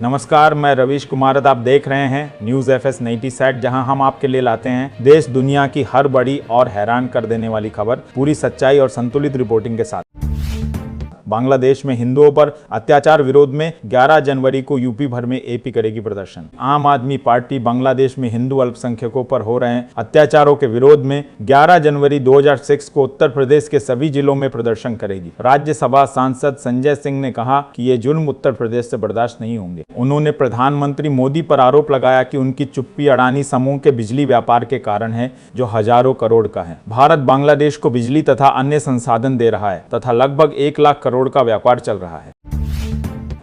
नमस्कार, मैं रवीश कुमार। आप देख रहे हैं न्यूज़ FS 97, जहां हम आपके लिए लाते हैं देश दुनिया की हर बड़ी और हैरान कर देने वाली खबर पूरी सच्चाई और संतुलित रिपोर्टिंग के साथ। बांग्लादेश में हिंदुओं पर अत्याचार विरोध में 11 जनवरी को यूपी भर में AP करेगी प्रदर्शन। आम आदमी पार्टी बांग्लादेश में हिंदू अल्पसंख्यकों पर हो रहे अत्याचारों के विरोध में 11 जनवरी 2006 को उत्तर प्रदेश के सभी जिलों में प्रदर्शन करेगी। राज्यसभा सांसद संजय सिंह ने कहा कि ये जुल्म उत्तर प्रदेश से बर्दाश्त नहीं होंगे। उन्होंने प्रधानमंत्री मोदी पर आरोप लगाया कि उनकी चुप्पी अडानी समूह के बिजली व्यापार के कारण है, जो हजारों करोड़ का है। भारत बांग्लादेश को बिजली तथा अन्य संसाधन दे रहा है तथा लगभग 1 लाख करोड़ का व्यापार चल रहा है।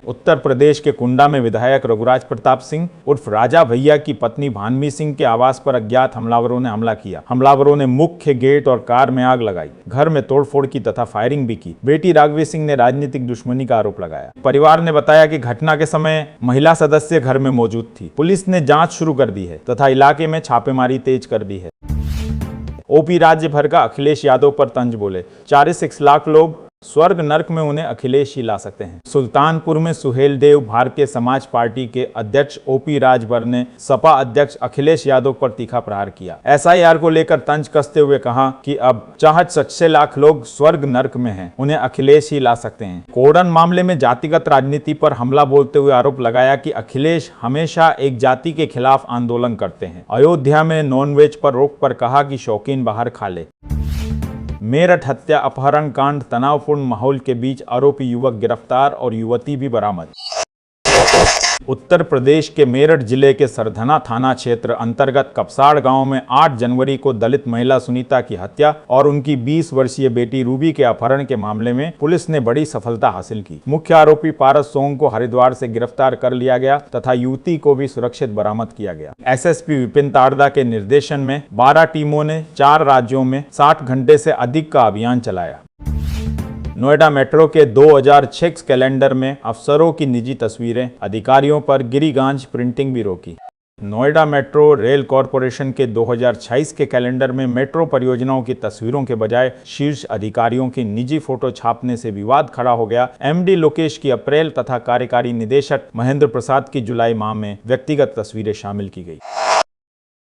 उत्तर प्रदेश के कुंडा में विधायक रघुराज प्रताप सिंह उर्फ राजा भैया की पत्नी भानवी सिंह के आवास पर अज्ञात हमलावरों ने हमला किया। हमलावरों ने मुख्य गेट और कार में आग लगाई, घर में तोड़फोड़ की तथा फायरिंग भी की। बेटी राघवी सिंह ने राजनीतिक दुश्मनी का आरोप लगाया। परिवार ने बताया कि घटना के समय महिला सदस्य घर में मौजूद थी। पुलिस ने जांच शुरू कर दी है तथा इलाके में छापेमारी तेज कर दी है। OP राज्य भर का अखिलेश यादव पर तंज बोले। 46 लाख लोग स्वर्ग नर्क में उन्हें अखिलेश ही ला सकते हैं। सुल्तानपुर में सुहेल देव भारतीय समाज पार्टी के अध्यक्ष OP राजभर ने सपा अध्यक्ष अखिलेश यादव पर तीखा प्रहार किया। SIR को लेकर तंज कसते हुए कहा कि अब चाहे 6 लाख लोग स्वर्ग नर्क में हैं, उन्हें अखिलेश ही ला सकते हैं। कोडन मामले में जातिगत राजनीति पर हमला बोलते हुए आरोप लगाया कि अखिलेश हमेशा एक जाति के खिलाफ आंदोलन करते हैं। अयोध्या में नॉनवेज पर रोक पर कहा कि शौकीन बाहर खा ले। मेरठ हत्या अपहरण कांड, तनावपूर्ण माहौल के बीच आरोपी युवक गिरफ्तार और युवती भी बरामद। उत्तर प्रदेश के मेरठ जिले के सरधना थाना क्षेत्र अंतर्गत कपसाड़ गांव में 8 जनवरी को दलित महिला सुनीता की हत्या और उनकी 20 वर्षीय बेटी रूबी के अपहरण के मामले में पुलिस ने बड़ी सफलता हासिल की। मुख्य आरोपी पारस सोंग को हरिद्वार से गिरफ्तार कर लिया गया तथा युवती को भी सुरक्षित बरामद किया गया। SSP विपिन तारदा के निर्देशन में 12 टीमों ने 4 राज्यों में 60 घंटे से अधिक का अभियान चलाया। नोएडा मेट्रो के 2006 कैलेंडर में अफसरों की निजी तस्वीरें, अधिकारियों पर गिरीगांज प्रिंटिंग भी रोकी। नोएडा मेट्रो रेल कॉरपोरेशन के 2026 के कैलेंडर में मेट्रो परियोजनाओं की तस्वीरों के बजाय शीर्ष अधिकारियों की निजी फोटो छापने से विवाद खड़ा हो गया। MD लोकेश की अप्रैल तथा कार्यकारी निदेशक महेंद्र प्रसाद की जुलाई माह में व्यक्तिगत तस्वीरें शामिल की गई।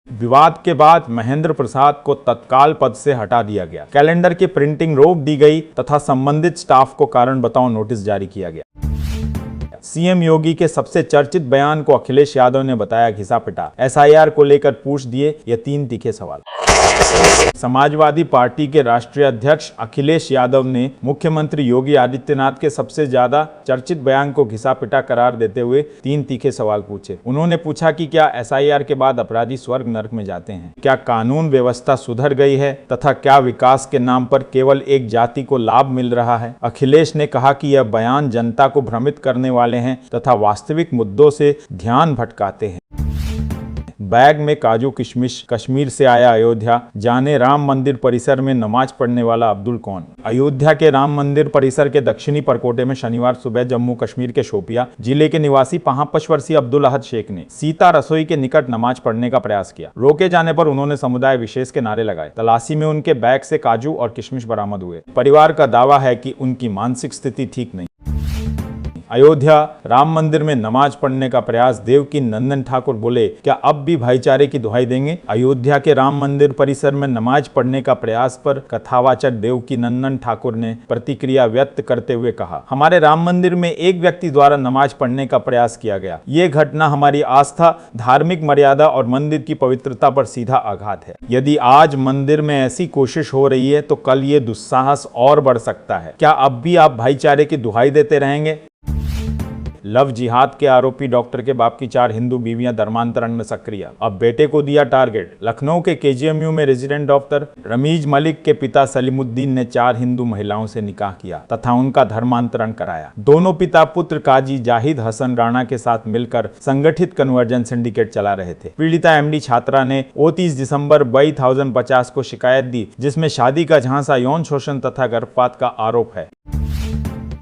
विवाद के बाद महेंद्र प्रसाद को तत्काल पद से हटा दिया गया। कैलेंडर की प्रिंटिंग रोक दी गई तथा संबंधित स्टाफ को कारण बताओ नोटिस जारी किया गया। CM योगी के सबसे चर्चित बयान को अखिलेश यादव ने बताया घिसा पिटा। SIR को लेकर पूछ दिए ये 3 तीखे सवाल। समाजवादी पार्टी के राष्ट्रीय अध्यक्ष अखिलेश यादव ने मुख्यमंत्री योगी आदित्यनाथ के सबसे ज्यादा चर्चित बयान को घिसा पिटा करार देते हुए 3 तीखे सवाल पूछे। उन्होंने पूछा कि क्या SIR के बाद अपराधी स्वर्ग नरक में जाते हैं, क्या कानून व्यवस्था सुधर गई है तथा क्या विकास के नाम पर केवल एक जाति को लाभ मिल रहा है। अखिलेश ने कहा कि यह बयान जनता को भ्रमित करने वाले हैं तथा वास्तविक मुद्दों से ध्यान भटकाते हैं। बैग में काजू किशमिश, कश्मीर से आया अयोध्या, जाने राम मंदिर परिसर में नमाज पढ़ने वाला अब्दुल कौन। अयोध्या के राम मंदिर परिसर के दक्षिणी परकोटे में शनिवार सुबह जम्मू कश्मीर के शोपिया जिले के निवासी 55 वर्षीय अब्दुल अहद शेख ने सीता रसोई के निकट नमाज पढ़ने का प्रयास किया। रोके जाने पर उन्होंने समुदाय विशेष के नारे लगाए। तलाशी में उनके बैग से काजू और किशमिश बरामद हुए। परिवार का दावा है कि उनकी मानसिक स्थिति ठीक नहीं। अयोध्या राम मंदिर में नमाज पढ़ने का प्रयास, देवकी नंदन ठाकुर बोले, क्या अब भी भाईचारे की दुहाई देंगे। अयोध्या के राम मंदिर परिसर में नमाज पढ़ने का प्रयास पर कथावाचक देवकी नंदन ठाकुर ने प्रतिक्रिया व्यक्त करते हुए कहा, हमारे राम मंदिर में एक व्यक्ति द्वारा नमाज पढ़ने का प्रयास किया गया। ये घटना हमारी आस्था, धार्मिक मर्यादा और मंदिर की पवित्रता पर सीधा आघात है। यदि आज मंदिर में ऐसी कोशिश हो रही है तो कल ये दुस्साहस और बढ़ सकता है। क्या अब भी आप भाईचारे की दुहाई देते रहेंगे। लव जिहाद के आरोपी डॉक्टर के बाप की 4 हिंदू बीवियां धर्मांतरण में सक्रिय, अब बेटे को दिया टारगेट। लखनऊ के KGMU में रेजिडेंट डॉक्टर रमीज मलिक के पिता सलीमुद्दीन ने 4 हिंदू महिलाओं से निकाह किया तथा उनका धर्मांतरण कराया। दोनों पिता पुत्र काजी जाहिद हसन राणा के साथ मिलकर संगठित कन्वर्जन सिंडिकेट चला रहे थे। पीड़िता MD छात्रा ने 29 दिसंबर 22,050 को शिकायत दी, जिसमें शादी का झांसा, यौन शोषण तथा गर्भपात का आरोप है।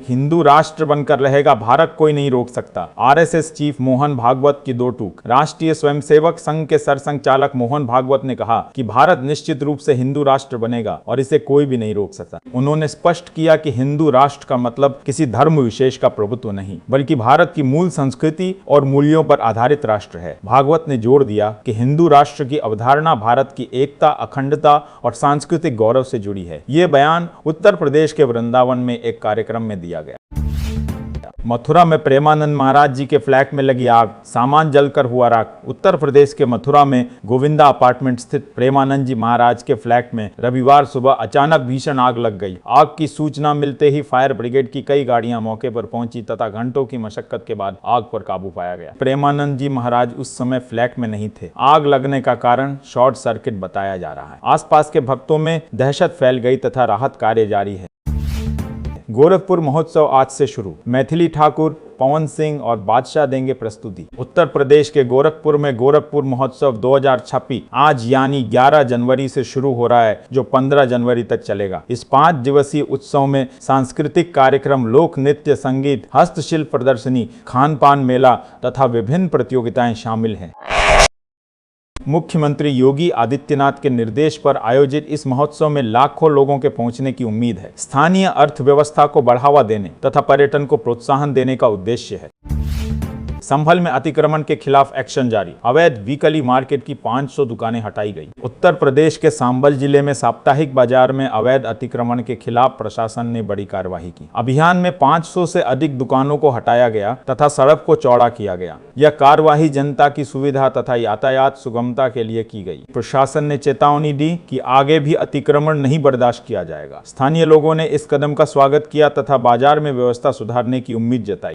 हिंदू राष्ट्र बनकर रहेगा, भारत कोई नहीं रोक सकता। आरएसएस चीफ मोहन भागवत की दो टूक। राष्ट्रीय स्वयंसेवक संघ के सरसंघचालक मोहन भागवत ने कहा कि भारत निश्चित रूप से हिंदू राष्ट्र बनेगा और इसे कोई भी नहीं रोक सकता। उन्होंने स्पष्ट किया कि हिंदू राष्ट्र का मतलब किसी धर्म विशेष का प्रभुत्व नहीं, बल्कि भारत की मूल संस्कृति और मूल्यों पर आधारित राष्ट्र है। भागवत ने जोर दिया कि हिंदू राष्ट्र की अवधारणा भारत की एकता, अखंडता और सांस्कृतिक गौरव से जुड़ी है। ये बयान उत्तर प्रदेश के वृंदावन में एक कार्यक्रम में दिया गया। मथुरा में प्रेमानंद महाराज जी के फ्लैट में लगी आग, सामान जलकर हुआ राख। उत्तर प्रदेश के मथुरा में गोविंदा अपार्टमेंट स्थित प्रेमानंद जी महाराज के फ्लैट में रविवार सुबह अचानक भीषण आग लग गई। आग की सूचना मिलते ही फायर ब्रिगेड की कई गाड़ियां मौके पर पहुंची तथा घंटों की मशक्कत के बाद आग पर काबू पाया गया। प्रेमानंद जी महाराज उस समय फ्लैट में नहीं थे। आग लगने का कारण शॉर्ट सर्किट बताया जा रहा है। आसपास के भक्तों में दहशत फैल गई तथा राहत कार्य जारी है। गोरखपुर महोत्सव आज से शुरू। मैथिली ठाकुर, पवन सिंह और बादशाह देंगे प्रस्तुति। उत्तर प्रदेश के गोरखपुर में गोरखपुर महोत्सव 2026 आज यानी 11 जनवरी से शुरू हो रहा है, जो 15 जनवरी तक चलेगा। इस 5 दिवसीय उत्सव में सांस्कृतिक कार्यक्रम, लोक नृत्य, संगीत, हस्तशिल्प प्रदर्शनी, खान पान मेला तथा विभिन्न प्रतियोगिताएं शामिल हैं। मुख्यमंत्री योगी आदित्यनाथ के निर्देश पर आयोजित इस महोत्सव में लाखों लोगों के पहुंचने की उम्मीद है। स्थानीय अर्थव्यवस्था को बढ़ावा देने तथा पर्यटन को प्रोत्साहन देने का उद्देश्य है। संभल में अतिक्रमण के खिलाफ एक्शन जारी। अवैध वीकली मार्केट की 500 दुकानें हटाई गई। उत्तर प्रदेश के संभल जिले में साप्ताहिक बाजार में अवैध अतिक्रमण के खिलाफ प्रशासन ने बड़ी कार्रवाई की। अभियान में 500 से अधिक दुकानों को हटाया गया तथा सड़क को चौड़ा किया गया। यह कार्रवाई जनता की सुविधा तथा यातायात सुगमता के लिए की गई। प्रशासन ने चेतावनी दी कि आगे भी अतिक्रमण नहीं बर्दाश्त किया जाएगा। स्थानीय लोगों ने इस कदम का स्वागत किया तथा बाजार में व्यवस्था सुधारने की उम्मीद जताई।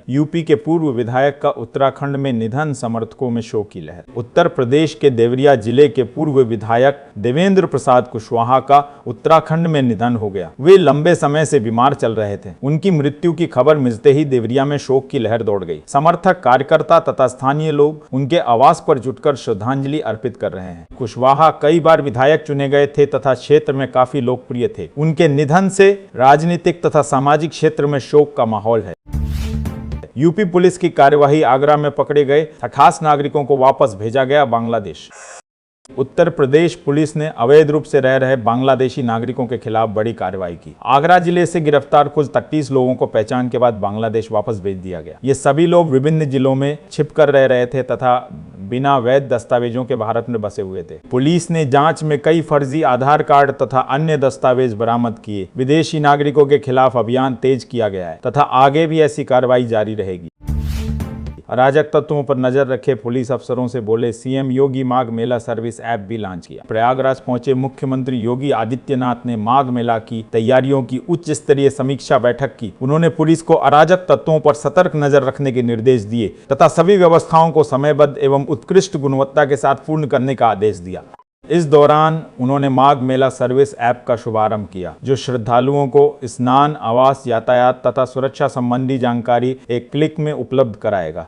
यूपी के पूर्व विधायक का उत्तराखंड में निधन, समर्थकों में शोक की लहर। उत्तर प्रदेश के देवरिया जिले के पूर्व विधायक देवेंद्र प्रसाद कुशवाहा का उत्तराखंड में निधन हो गया। वे लंबे समय से बीमार चल रहे थे। उनकी मृत्यु की खबर मिलते ही देवरिया में शोक की लहर दौड़ गई। समर्थक, कार्यकर्ता तथा स्थानीय लोग उनके आवास पर जुटकर श्रद्धांजलि अर्पित कर रहे हैं। कुशवाहा कई बार विधायक चुने गए थे तथा क्षेत्र में काफी लोकप्रिय थे। उनके निधन से राजनीतिक तथा सामाजिक क्षेत्र में शोक का माहौल है। यूपी पुलिस की कार्यवाही, आगरा में पकड़े गए 58 नागरिकों को वापस भेजा गया बांग्लादेश। उत्तर प्रदेश पुलिस ने अवैध रूप से रह रहे बांग्लादेशी नागरिकों के खिलाफ बड़ी कार्रवाई की। आगरा जिले से गिरफ्तार कुल 33 लोगों को पहचान के बाद बांग्लादेश वापस भेज दिया गया। ये सभी लोग विभिन्न जिलों में छिपकर रह रहे थे तथा बिना वैध दस्तावेजों के भारत में बसे हुए थे। पुलिस ने जांच में कई फर्जी आधार कार्ड तथा अन्य दस्तावेज बरामद किए। विदेशी नागरिकों के खिलाफ अभियान तेज किया गया है तथा आगे भी ऐसी कार्रवाई जारी रहेगी। अराजक तत्वों पर नजर रखे पुलिस अफसरों से बोले सीएम योगी। माघ मेला सर्विस ऐप भी लॉन्च किया। प्रयागराज पहुंचे मुख्यमंत्री योगी आदित्यनाथ ने माघ मेला की तैयारियों की उच्च स्तरीय समीक्षा बैठक की। उन्होंने पुलिस को अराजक तत्वों पर सतर्क नजर रखने के निर्देश दिए तथा सभी व्यवस्थाओं को समयबद्ध एवं उत्कृष्ट गुणवत्ता के साथ पूर्ण करने का आदेश दिया। इस दौरान उन्होंने माघ मेला सर्विस ऐप का शुभारंभ किया, जो श्रद्धालुओं को स्नान, आवास, यातायात तथा सुरक्षा संबंधी जानकारी एक क्लिक में उपलब्ध कराएगा।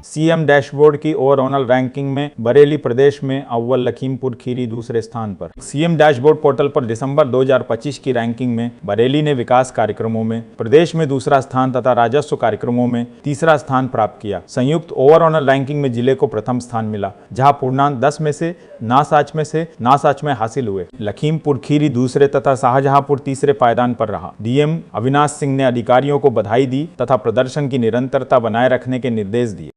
सीएम डैशबोर्ड की ओवरऑल रैंकिंग में बरेली प्रदेश में अव्वल, लखीमपुर खीरी दूसरे स्थान पर। सीएम डैशबोर्ड पोर्टल पर दिसंबर 2025 की रैंकिंग में बरेली ने विकास कार्यक्रमों में प्रदेश में दूसरा स्थान तथा राजस्व कार्यक्रमों में तीसरा स्थान प्राप्त किया। संयुक्त ओवरऑल रैंकिंग में जिले को प्रथम स्थान मिला, जहां पूर्णांक 10 में से नासाच में हासिल हुए। लखीमपुर खीरी दूसरे तथा शाहजहांपुर तीसरे पायदान पर रहा। डीएम अविनाश सिंह ने अधिकारियों को बधाई दी तथा प्रदर्शन की निरंतरता बनाए रखने के निर्देश दिए।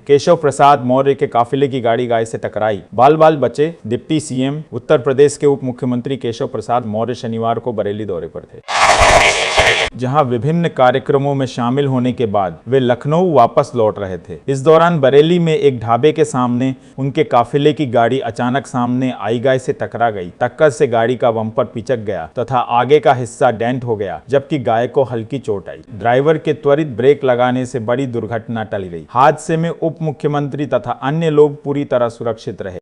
केशव प्रसाद मौर्य के काफिले की गाड़ी गाय से टकराई, बाल बाल बचे। डिप्टी सीएम उत्तर प्रदेश के उप मुख्यमंत्री केशव प्रसाद मौर्य शनिवार को बरेली दौरे पर थे, जहां विभिन्न कार्यक्रमों में शामिल होने के बाद वे लखनऊ वापस लौट रहे थे। इस दौरान बरेली में एक ढाबे के सामने उनके काफिले की गाड़ी अचानक सामने आई गाय से टकरा गई। टक्कर से गाड़ी का बम्पर पिचक गया तथा आगे का हिस्सा डेंट हो गया, जबकि गाय को हल्की चोट आई। ड्राइवर के त्वरित ब्रेक लगाने से बड़ी दुर्घटना टल गई। हादसे में उप मुख्यमंत्री तथा अन्य लोग पूरी तरह सुरक्षित रहे।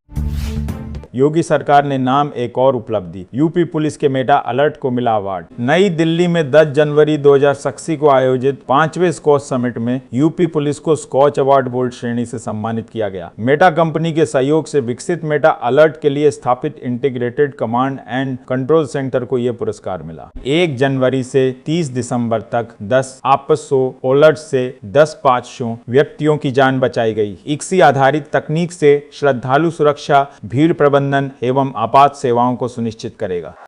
योगी सरकार ने नाम एक और उपलब्धि, यूपी पुलिस के मेटा अलर्ट को मिला अवार्ड। नई दिल्ली में 10 जनवरी 2086 को आयोजित 5वें स्कॉच समिट में यूपी पुलिस को स्कॉच अवार्ड बोल्ड श्रेणी से सम्मानित किया गया। मेटा कंपनी के सहयोग से विकसित मेटा अलर्ट के लिए स्थापित integrated command and control centre को यह पुरस्कार मिला। 1 जनवरी से 30 दिसंबर तक 10 आपसो अलर्ट से 10,500 व्यक्तियों की जान बचाई गई। इक्सी आधारित तकनीक से श्रद्धालु सुरक्षा, भीड़ प्रबंधन एवं आपात सेवाओं को सुनिश्चित करेगा।